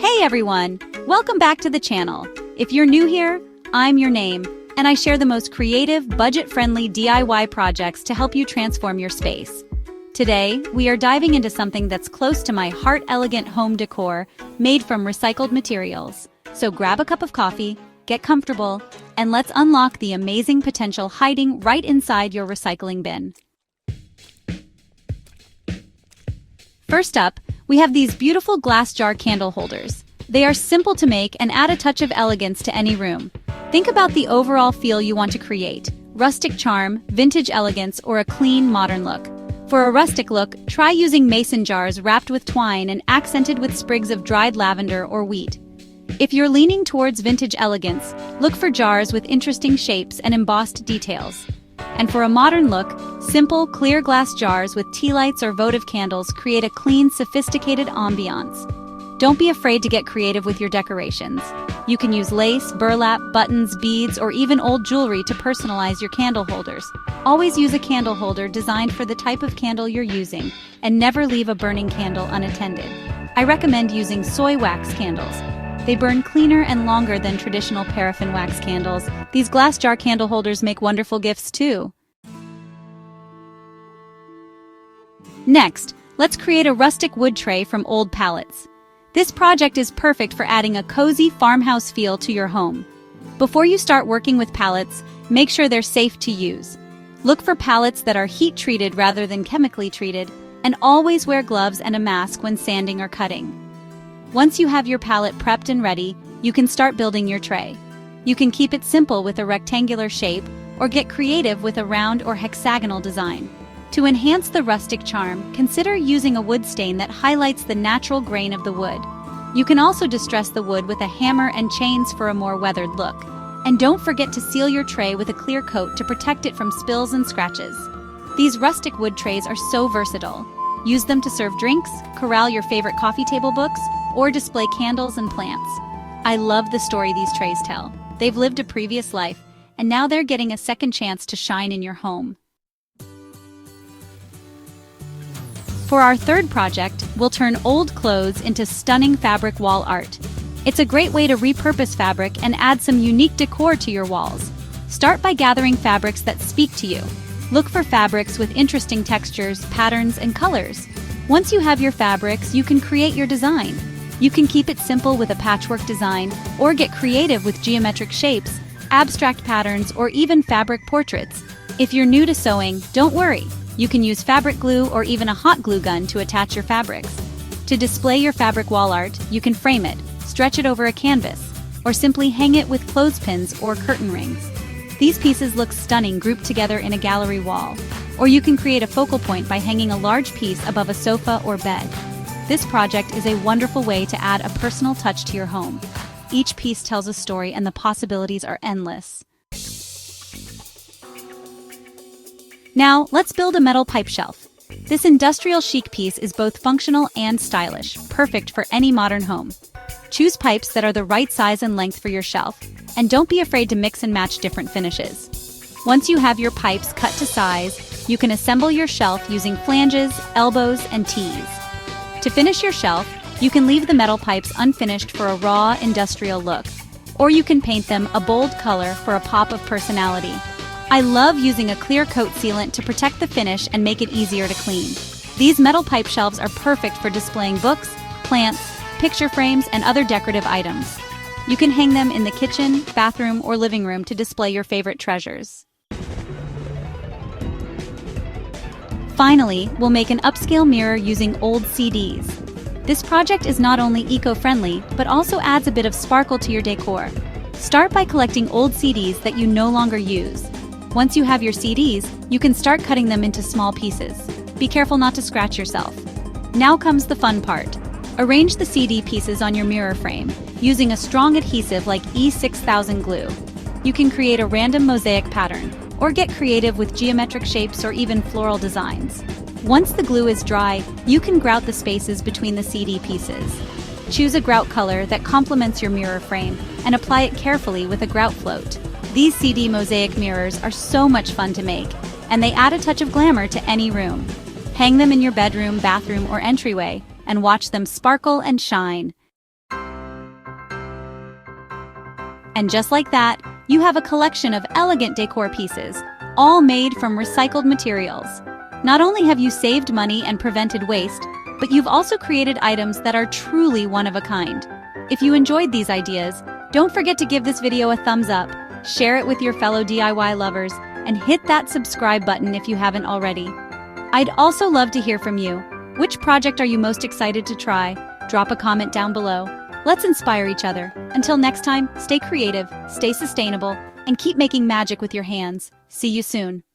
Hey everyone! Welcome back to the channel. If you're new here, I'm your name, and I share the most creative, budget-friendly DIY projects to help you transform your space. Today, we are diving into something that's close to my heart: elegant home decor made from recycled materials. So grab a cup of coffee, get comfortable, and let's unlock the amazing potential hiding right inside your recycling bin. First up, we have these beautiful glass jar candle holders. They are simple to make and add a touch of elegance to any room. Think about the overall feel you want to create: rustic charm, vintage elegance, or a clean, modern look. For a rustic look, try using mason jars wrapped with twine and accented with sprigs of dried lavender or wheat. If you're leaning towards vintage elegance, look for jars with interesting shapes and embossed details. And for a modern look, simple, clear glass jars with tea lights or votive candles create a clean, sophisticated ambiance. Don't be afraid to get creative with your decorations. You can use lace, burlap, buttons, beads, or even old jewelry to personalize your candle holders. Always use a candle holder designed for the type of candle you're using, and never leave a burning candle unattended. I recommend using soy wax candles. They burn cleaner and longer than traditional paraffin wax candles. These glass jar candle holders make wonderful gifts too. Next, let's create a rustic wood tray from old pallets. This project is perfect for adding a cozy farmhouse feel to your home. Before you start working with pallets, make sure they're safe to use. Look for pallets that are heat-treated rather than chemically treated, and always wear gloves and a mask when sanding or cutting. Once you have your pallet prepped and ready, you can start building your tray. You can keep it simple with a rectangular shape, or get creative with a round or hexagonal design. To enhance the rustic charm, consider using a wood stain that highlights the natural grain of the wood. You can also distress the wood with a hammer and chains for a more weathered look. And don't forget to seal your tray with a clear coat to protect it from spills and scratches. These rustic wood trays are so versatile. Use them to serve drinks, corral your favorite coffee table books, or display candles and plants. I love the story these trays tell. They've lived a previous life, and now they're getting a second chance to shine in your home. For our third project, we'll turn old clothes into stunning fabric wall art. It's a great way to repurpose fabric and add some unique decor to your walls. Start by gathering fabrics that speak to you. Look for fabrics with interesting textures, patterns, and colors. Once you have your fabrics, you can create your design. You can keep it simple with a patchwork design, or get creative with geometric shapes, abstract patterns, or even fabric portraits. If you're new to sewing, don't worry. You can use fabric glue or even a hot glue gun to attach your fabrics. To display your fabric wall art, you can frame it, stretch it over a canvas, or simply hang it with clothespins or curtain rings. These pieces look stunning grouped together in a gallery wall. Or you can create a focal point by hanging a large piece above a sofa or bed. This project is a wonderful way to add a personal touch to your home. Each piece tells a story and the possibilities are endless. Now, let's build a metal pipe shelf. This industrial chic piece is both functional and stylish, perfect for any modern home. Choose pipes that are the right size and length for your shelf, and don't be afraid to mix and match different finishes. Once you have your pipes cut to size, you can assemble your shelf using flanges, elbows, and tees. To finish your shelf, you can leave the metal pipes unfinished for a raw, industrial look, or you can paint them a bold color for a pop of personality. I love using a clear coat sealant to protect the finish and make it easier to clean. These metal pipe shelves are perfect for displaying books, plants, picture frames, and other decorative items. You can hang them in the kitchen, bathroom, or living room to display your favorite treasures. Finally, we'll make an upscale mirror using old CDs. This project is not only eco-friendly, but also adds a bit of sparkle to your decor. Start by collecting old CDs that you no longer use. Once you have your CDs, you can start cutting them into small pieces. Be careful not to scratch yourself. Now comes the fun part. Arrange the CD pieces on your mirror frame, using a strong adhesive like E6000 glue. You can create a random mosaic pattern, or get creative with geometric shapes or even floral designs. Once the glue is dry, you can grout the spaces between the CD pieces. Choose a grout color that complements your mirror frame and apply it carefully with a grout float. These CD mosaic mirrors are so much fun to make, and they add a touch of glamour to any room. Hang them in your bedroom, bathroom, or entryway, and watch them sparkle and shine. And just like that, you have a collection of elegant decor pieces, all made from recycled materials. Not only have you saved money and prevented waste, but you've also created items that are truly one of a kind. If you enjoyed these ideas, don't forget to give this video a thumbs up, share it with your fellow DIY lovers, and hit that subscribe button if you haven't already. I'd also love to hear from you. Which project are you most excited to try? Drop a comment down below. Let's inspire each other. Until next time, stay creative, stay sustainable, and keep making magic with your hands. See you soon.